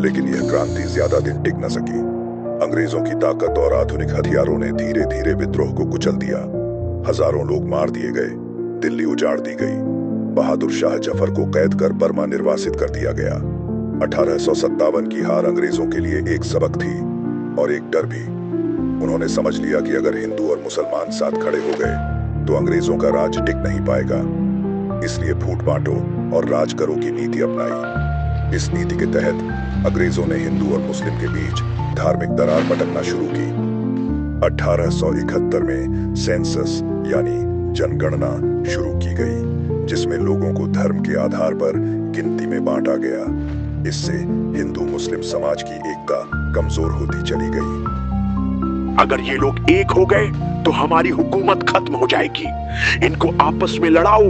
लेकिन यह क्रांति ज्यादा दिन टिक न सकी। अंग्रेजों की ताकत और आधुनिक हथियारों ने धीरे धीरे विद्रोह को कुचल दिया। हजारों लोग मार दिए गए, दिल्ली उजाड़ दी गई, बहादुर शाह जफर को कैद कर बर्मा निर्वासित कर दिया गया। 1857 की हार अंग्रेजों के लिए एक सबक थी और एक डर भी। उन्होंने समझ लिया कि अगर हिंदू और मुसलमान साथ खड़े हो गए तो अंग्रेजों का राज टिक नहीं पाएगा। इसलिए फूट बांटो और राज करो की नीति अपनाई। इस नीति के तहत अंग्रेजों ने हिंदू और मुस्लिम के बीच धार्मिक दरार पटकना शुरू की। 1871 में सेंसस यानी जनगणना शुरू की गई, जिसमें लोगों को धर्म के आधार पर गिनती में बांटा गया। इससे हिंदू मुस्लिम समाज की एकता कमजोर होती चली गई। अगर ये लोग एक हो गए तो हमारी हुकूमत खत्म हो जाएगी। इनको आपस में लड़ाओ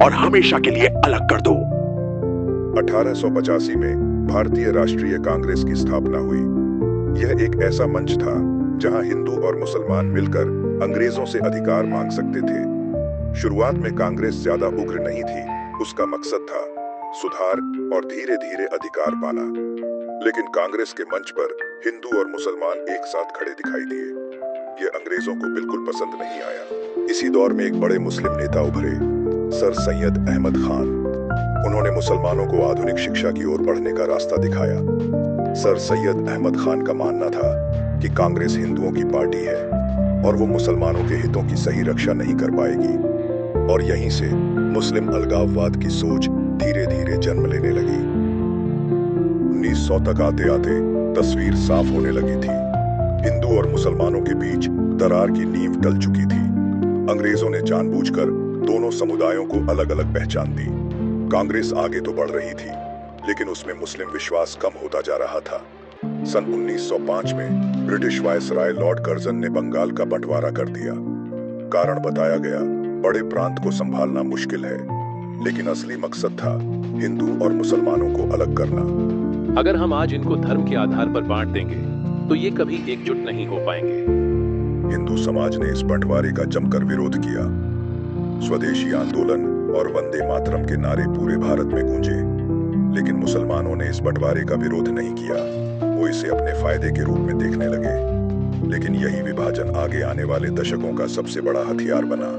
और हमेशा के लिए अलग कर दो। 1885 में भारतीय राष्ट्रीय कांग्रेस की स्थापना हुई। यह एक ऐसा मंच था जहां हिंदू और मुसलमान मिलकर अंग्रेजों से अधिकार मांग सकते थे। शुरुआत में कांग्रेस ज्यादा उग्र नहीं थी। उसका मकसद था सुधार और धीरे धीरे अधिकार पाना। लेकिन कांग्रेस के मंच पर हिंदू और मुसलमान एक साथ खड़े दिखाई दिए। यह अंग्रेजों को बिल्कुल पसंद नहीं आया। इसी दौर में एक बड़े मुस्लिम नेता उभरे, सर सैयद अहमद खान। उन्होंने मुसलमानों को आधुनिक शिक्षा की ओर बढ़ने का रास्ता दिखाया। सर सैयद अहमद खान का मानना था कि कांग्रेस हिंदुओं की पार्टी है और वो मुसलमानों के हितों की सही रक्षा नहीं कर पाएगी। और यहीं से मुस्लिम अलगाववाद की सोच धीरे धीरे जन्म लेने लगी। 1900 तक आते आते तस्वीर साफ होने लगी थी। हिंदू और मुसलमानों के बीच दरार की नींव डल चुकी थी। अंग्रेजों ने जानबूझकर दोनों समुदायों को अलग अलग पहचान दी। कांग्रेस आगे तो बढ़ रही थी, लेकिन उसमें मुस्लिम विश्वास कम होता जा रहा था। सन 1905 में ब्रिटिश वायसराय लॉर्ड कर्जन ने बंगाल का बंटवारा कर दिया। कारण बताया गया, बड़े प्रांत को संभालना मुश्किल है, लेकिन असली मकसद था हिंदू और मुसलमानों को अलग करना। अगर हम आज इनको धर्म के आधार पर बांट देंगे तो ये कभी एकजुट नहीं हो पाएंगे। हिंदू समाज ने इस बंटवारे का जमकर विरोध किया। स्वदेशी आंदोलन और वंदे मातरम के नारे पूरे भारत में गूंजे। लेकिन मुसलमानों ने इस बंटवारे का विरोध नहीं किया। वो इसे अपने फायदे के रूप में देखने लगे। लेकिन यही विभाजन आगे आने वाले दशकों का सबसे बड़ा हथियार बना।